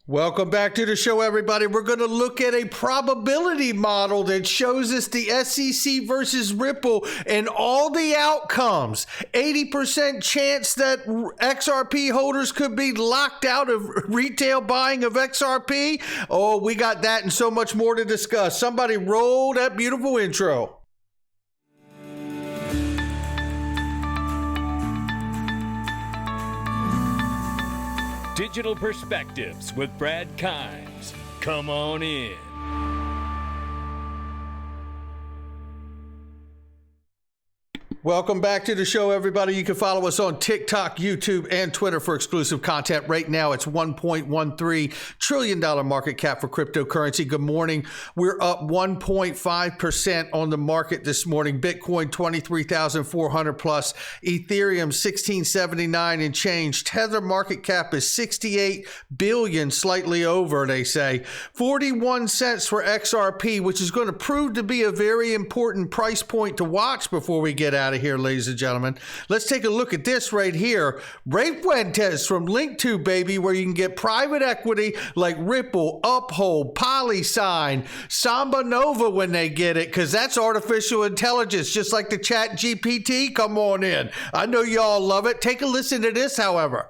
Welcome back to the show, everybody. We're going to look at a probability model that shows us the SEC versus Ripple and all the outcomes. 80% chance that XRP holders could be locked out of retail buying of XRP. Oh, we got that and so much more to discuss. Somebody roll that beautiful intro. Digital Perspectives with Brad Kimes. Come on in. Welcome back to the show, everybody. You can follow us on TikTok, YouTube, and Twitter for exclusive content. Right now, it's $1.13 trillion market cap for cryptocurrency. Good morning. We're up 1.5% on the market this morning. Bitcoin, 23,400 plus. Ethereum, 1679 and change. Tether market cap is 68 billion, slightly over, they say. 41 cents for XRP, which is going to prove to be a very important price point to watch before we get out of here, ladies and gentlemen. Let's take a look at this right here. Ray Fuentes from Link2, baby, where you can get private equity like Ripple, Uphold, PolySign, Samba Nova when they get it, because that's artificial intelligence, just like the Chat GPT. Come on in. I know y'all love it. Take a listen to this, however.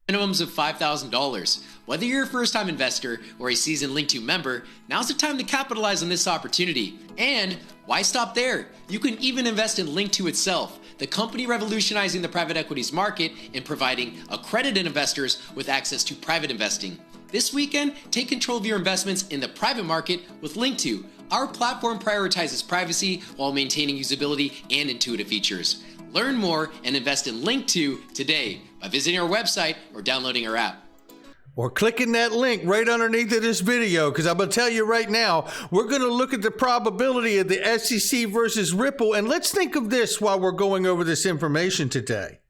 Minimums of $5,000. Whether you're a first-time investor or a seasoned Link2 member, now's the time to capitalize on this opportunity. And why stop there? You can even invest in Link2 itself, the company revolutionizing the private equities market and providing accredited investors with access to private investing. This weekend, take control of your investments in the private market with Link2. Our platform prioritizes privacy while maintaining usability and intuitive features. Learn more and invest in Link2 today by visiting our website or downloading our app. Or clicking that link right underneath of this video, because I'm going to tell you right now, we're going to look at the probability of the SEC versus Ripple. And let's think of this while we're going over this information today.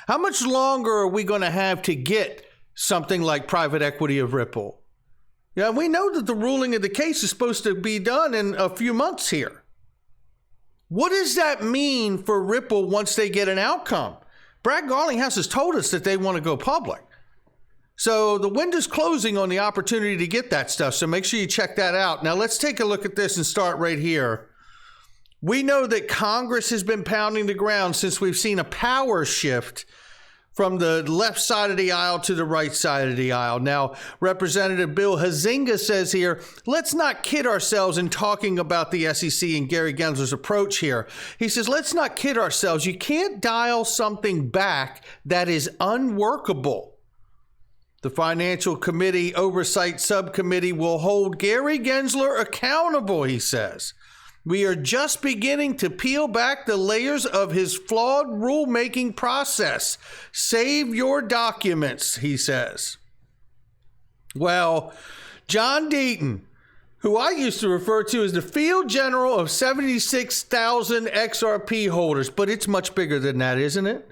How much longer are we going to have to get something like private equity of Ripple? Yeah, we know that the ruling of the case is supposed to be done in a few months here. What does that mean for Ripple once they get an outcome? Brad Garlinghouse has told us that they want to go public. So the window's closing on the opportunity to get that stuff. So make sure you check that out. Now let's take a look at this and start right here. We know that Congress has been pounding the ground since we've seen a power shift from the left side of the aisle to the right side of the aisle. Now, Representative Bill Huizenga says here, let's not kid ourselves in talking about the SEC and Gary Gensler's approach here. He says, let's not kid ourselves. You can't dial something back that is unworkable. The Financial Committee Oversight Subcommittee will hold Gary Gensler accountable, he says. We are just beginning to peel back the layers of his flawed rulemaking process. Save your documents, he says. Well, John Deaton, who I used to refer to as the field general of 76,000 XRP holders, but it's much bigger than that, isn't it?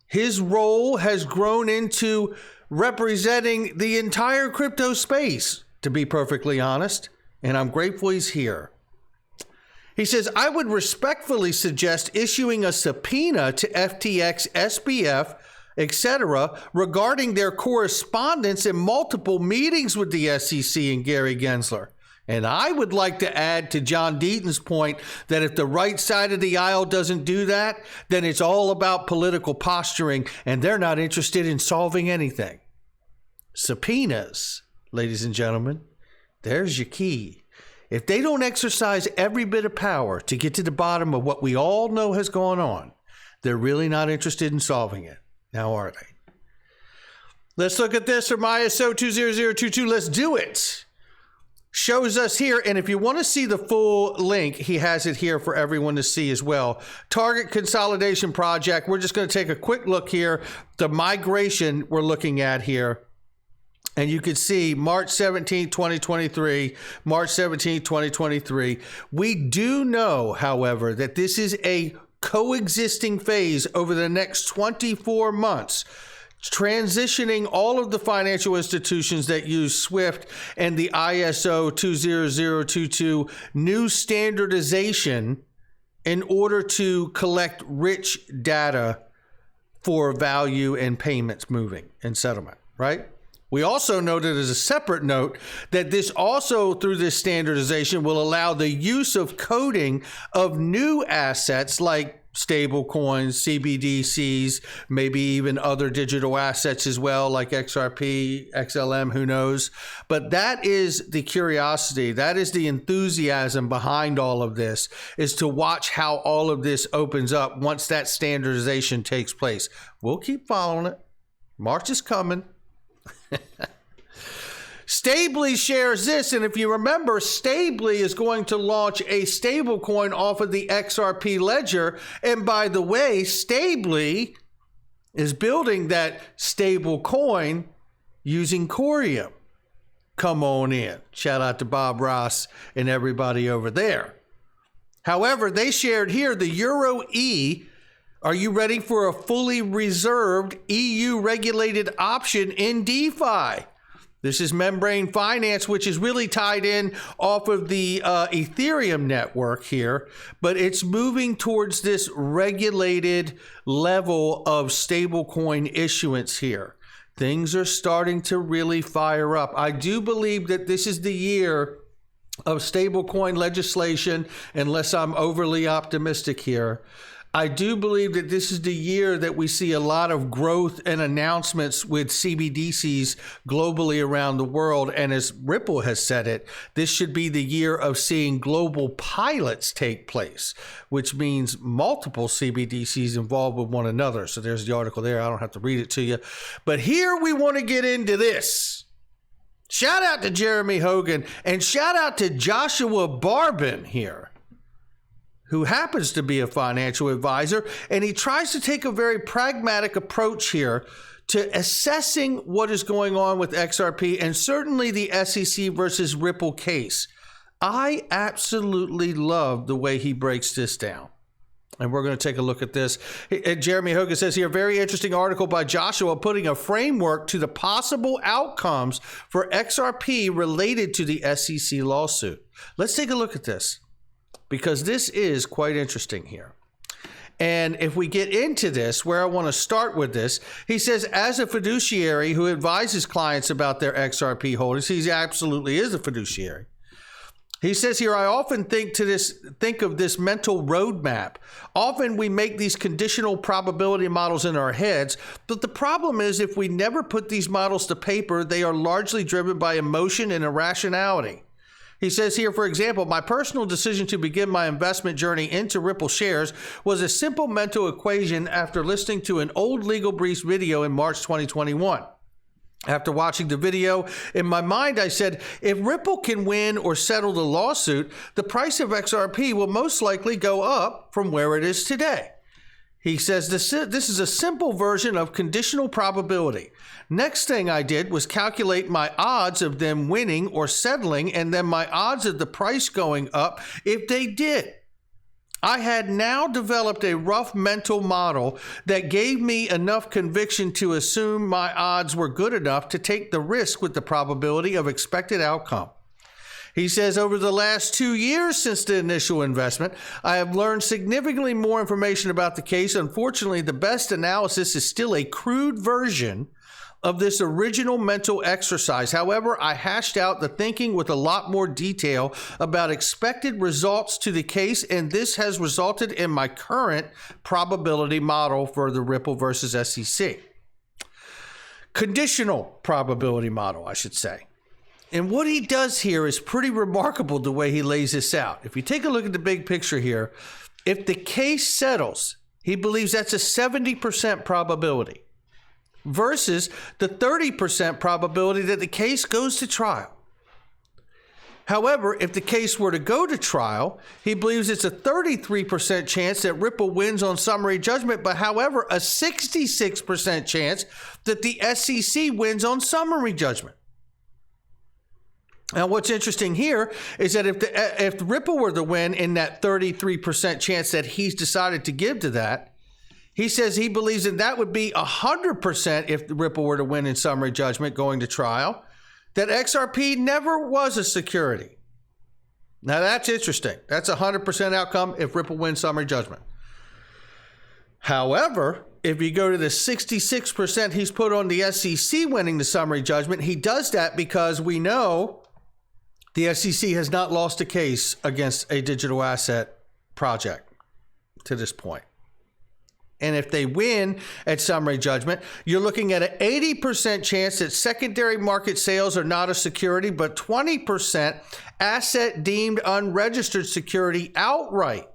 His role has grown into representing the entire crypto space, to be perfectly honest, and I'm grateful he's here. He says, I would respectfully suggest issuing a subpoena to FTX, SBF, etc., regarding their correspondence and multiple meetings with the SEC and Gary Gensler. And I would like to add to John Deaton's point that if the right side of the aisle doesn't do that, then it's all about political posturing, and they're not interested in solving anything. Subpoenas, ladies and gentlemen, there's your key. If they don't exercise every bit of power to get to the bottom of what we all know has gone on, they're really not interested in solving it. Now, are they? Let's look at this from ISO 20022. Let's do it. Shows us here, and if you want to see the full link, he has it here for everyone to see as well. Target consolidation project. We're just going to take a quick look here. The migration we're looking at here. And you can see March 17, 2023, March 17, 2023. We do know, however, that this is a coexisting phase over the next 24 months. Transitioning all of the financial institutions that use SWIFT and the ISO 20022 new standardization in order to collect rich data for value and payments moving and settlement, right? We also noted as a separate note that this also, through this standardization, will allow the use of coding of new assets like stablecoins, CBDCs, maybe even other digital assets as well, like XRP, XLM, who knows. But that is the curiosity, that is the enthusiasm behind all of this, is to watch how all of this opens up once that standardization takes place. We'll keep following it. March is coming. Stably shares this, and if you remember, Stably is going to launch a stablecoin off of the XRP ledger. And by the way, Stably is building that stable coin using Corium. Come on in. Shout out to Bob Ross and everybody over there. However, they shared here the Euro E. Are you ready for a fully reserved EU regulated option in DeFi? This is Membrane Finance, which is really tied in off of the Ethereum network here, but it's moving towards this regulated level of stablecoin issuance here. Things are starting to really fire up. I do believe that this is the year of stablecoin legislation, unless I'm overly optimistic here. I do believe that this is the year that we see a lot of growth and announcements with CBDCs globally around the world. And as Ripple has said it, this should be the year of seeing global pilots take place, which means multiple CBDCs involved with one another. So there's the article there. I don't have to read it to you. But here we want to get into this. Shout out to Jeremy Hogan and shout out to Joshua Barbin here, who happens to be a financial advisor, and he tries to take a very pragmatic approach here to assessing what is going on with XRP and certainly the SEC versus Ripple case. I absolutely love the way he breaks this down. And we're going to take a look at this. Jeremy Hogan says here, very interesting article by Joshua putting a framework to the possible outcomes for XRP related to the SEC lawsuit. Let's take a look at this, because this is quite interesting here. And if we get into this, where I want to start with this, he says, as a fiduciary who advises clients about their XRP holdings, he absolutely is a fiduciary. He says here, I often think of this mental roadmap. Often we make these conditional probability models in our heads, but the problem is if we never put these models to paper, they are largely driven by emotion and irrationality. He says here, for example, my personal decision to begin my investment journey into Ripple shares was a simple mental equation after listening to an old Legal Briefs video in March 2021. After watching the video, in my mind, I said, if Ripple can win or settle the lawsuit, the price of XRP will most likely go up from where it is today. He says this is a simple version of conditional probability. Next thing I did was calculate my odds of them winning or settling, and then my odds of the price going up if they did. I had now developed a rough mental model that gave me enough conviction to assume my odds were good enough to take the risk with the probability of expected outcome. He says, over the last 2 years since the initial investment, I have learned significantly more information about the case. Unfortunately, the best analysis is still a crude version of this original mental exercise. However, I hashed out the thinking with a lot more detail about expected results to the case, and this has resulted in my current probability model for the Ripple versus SEC. Conditional probability model, I should say. And what he does here is pretty remarkable the way he lays this out. If you take a look at the big picture here, if the case settles, he believes that's a 70% probability versus the 30% probability that the case goes to trial. However, if the case were to go to trial, he believes it's a 33% chance that Ripple wins on summary judgment, but however, a 66% chance that the SEC wins on summary judgment. Now, what's interesting here is that if Ripple were to win in that 33% chance that he's decided to give to that, he says he believes that would be 100% if Ripple were to win in summary judgment going to trial, that XRP never was a security. Now, that's interesting. That's a 100% outcome if Ripple wins summary judgment. However, if you go to the 66% he's put on the SEC winning the summary judgment, he does that because we know the SEC has not lost a case against a digital asset project to this point. And if they win at summary judgment, you're looking at an 80% chance that secondary market sales are not a security, but 20% asset deemed unregistered security outright.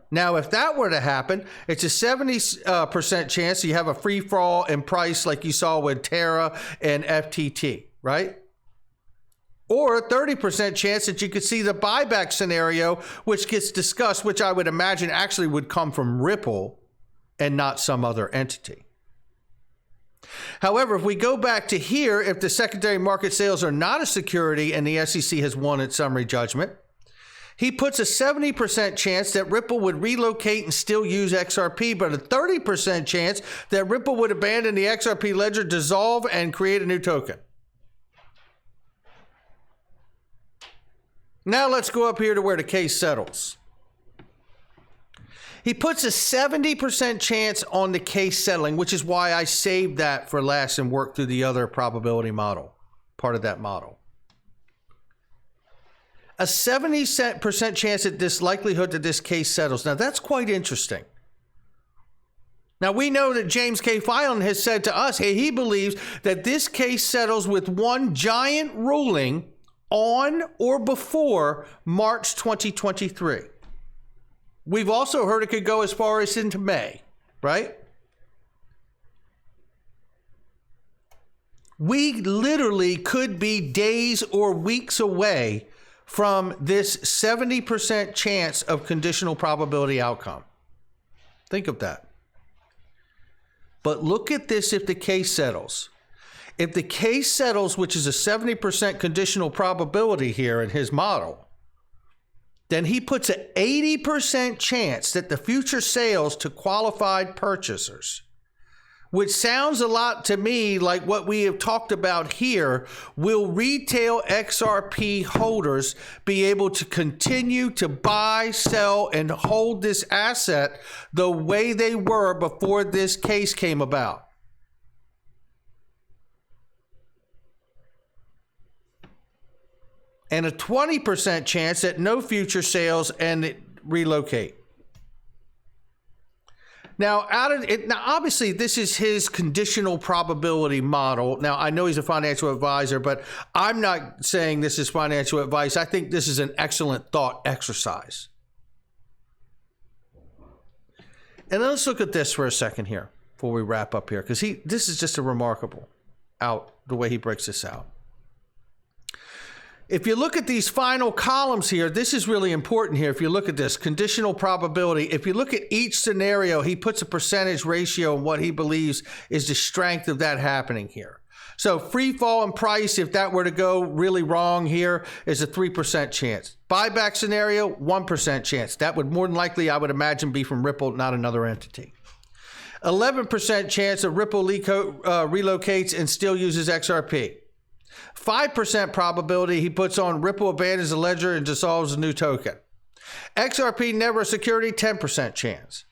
Now, if that were to happen, it's a 70% chance you have a free fall in price like you saw with Terra and FTT, right? Or a 30% chance that you could see the buyback scenario, which gets discussed, which I would imagine actually would come from Ripple and not some other entity. However, if we go back to here, if the secondary market sales are not a security and the SEC has won its summary judgment, he puts a 70% chance that Ripple would relocate and still use XRP, but a 30% chance that Ripple would abandon the XRP ledger, dissolve, and create a new token. Now let's go up here to where the case settles. He puts a 70% chance on the case settling, which is why I saved that for last and worked through the other probability model, part of that model. A 70% chance at this likelihood that this case settles. Now that's quite interesting. Now we know that James K. Filan has said to us, hey, he believes that this case settles with one giant ruling on or before March 2023. We've also heard it could go as far as into May, right? We literally could be days or weeks away from this 70% chance of conditional probability outcome. Think of that. But look at this if the case settles. If the case settles, which is a 70% conditional probability here in his model, then he puts an 80% chance that the future sales to qualified purchasers, which sounds a lot to me like what we have talked about here, will retail XRP holders be able to continue to buy, sell, and hold this asset the way they were before this case came about. And a 20% chance that no future sales and relocate. Now, obviously, this is his conditional probability model. Now, I know he's a financial advisor, but I'm not saying this is financial advice. I think this is an excellent thought exercise. And let's look at this for a second here before we wrap up here, because this is just a remarkable the way he breaks this out. If you look at these final columns here, this is really important here. If you look at this conditional probability, if you look at each scenario, he puts a percentage ratio on what he believes is the strength of that happening here. So free fall in price, if that were to go really wrong here, is a 3% chance. Buyback scenario, 1% chance. That would more than likely, I would imagine, be from Ripple, not another entity. 11% chance of Ripple relocates and still uses XRP. 5% probability he puts on Ripple abandons the ledger and dissolves a new token. XRP never a security, 10% chance.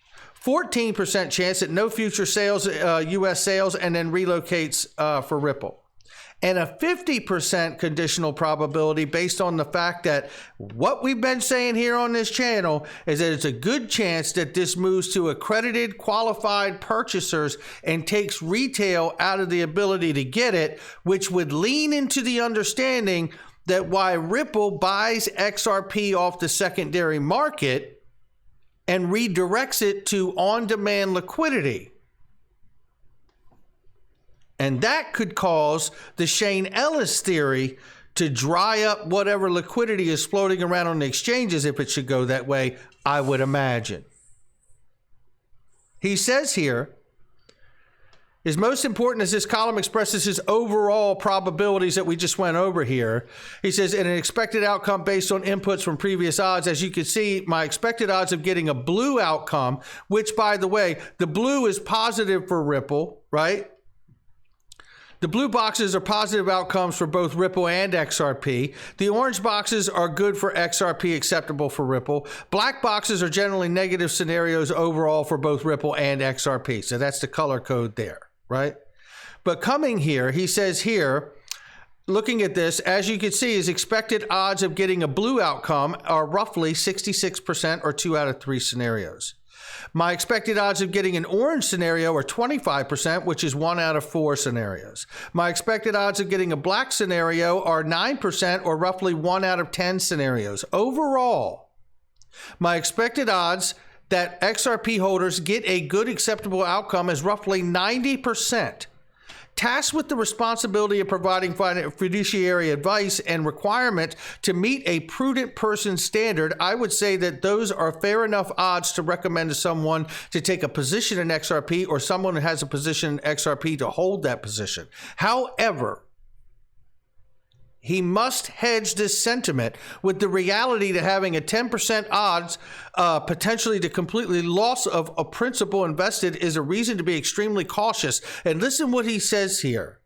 14% chance that no future sales, U.S. sales, and then relocates for Ripple. And a 50% conditional probability based on the fact that what we've been saying here on this channel is that it's a good chance that this moves to accredited, qualified purchasers and takes retail out of the ability to get it, which would lean into the understanding that why Ripple buys XRP off the secondary market and redirects it to on-demand liquidity. And that could cause the Shane Ellis theory to dry up whatever liquidity is floating around on the exchanges if it should go that way, I would imagine. He says here, is most important as this column expresses his overall probabilities that we just went over here. He says, in an expected outcome based on inputs from previous odds, as you can see, my expected odds of getting a blue outcome, which, by the way, the blue is positive for Ripple, right? The blue boxes are positive outcomes for both Ripple and XRP. The orange boxes are good for XRP, acceptable for Ripple. Black boxes are generally negative scenarios overall for both Ripple and XRP. So that's the color code there, right? But coming here, he says here, looking at this, as you can see, his expected odds of getting a blue outcome are roughly 66% or 2 out of 3 scenarios. My expected odds of getting an orange scenario are 25%, which is 1 out of 4 scenarios. My expected odds of getting a black scenario are 9%, or roughly 1 out of 10 scenarios. Overall, my expected odds that XRP holders get a good acceptable outcome is roughly 90%. Tasked with the responsibility of providing fiduciary advice and requirement to meet a prudent person standard, I would say that those are fair enough odds to recommend to someone to take a position in XRP, or someone who has a position in XRP to hold that position. However, he must hedge this sentiment with the reality that having a 10% odds potentially to completely loss of a principal invested is a reason to be extremely cautious. And listen what he says here.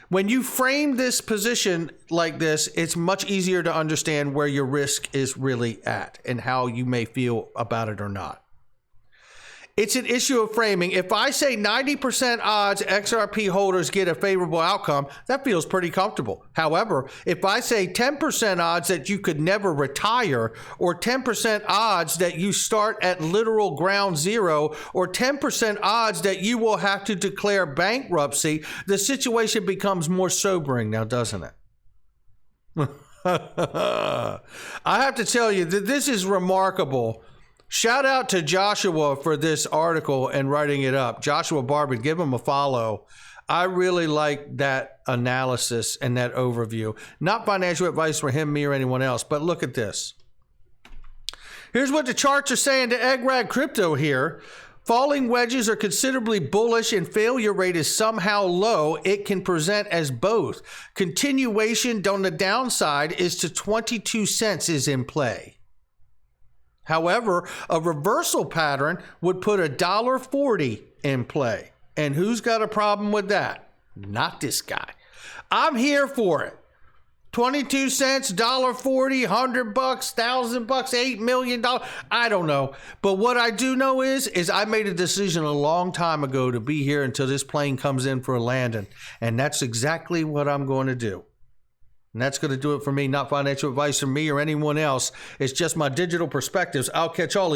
When you frame this position like this, it's much easier to understand where your risk is really at and how you may feel about it or not. It's an issue of framing. If I say 90% odds XRP holders get a favorable outcome, that feels pretty comfortable. However, if I say 10% odds that you could never retire, or 10% odds that you start at literal ground zero, or 10% odds that you will have to declare bankruptcy, the situation becomes more sobering now, doesn't it? I have to tell you that this is remarkable. Shout out to Joshua for this article and writing it up. Joshua Barber, give him a follow. I really like that analysis and that overview. Not financial advice for him, me, or anyone else, but look at this. Here's what the charts are saying to Eggrag Crypto here. Falling wedges are considerably bullish and failure rate is somehow low. It can present as both. Continuation on the downside is to 22 cents is in play. However, a reversal pattern would put $1.40 in play. And who's got a problem with that? Not this guy. I'm here for it. 22 cents, $1.40, $100, $1,000, $8 million. I don't know. But what I do know is I made a decision a long time ago to be here until this plane comes in for a landing. And that's exactly what I'm going to do. And that's going to do it for me. Not financial advice from me or anyone else. It's just my digital perspectives. I'll catch all of you.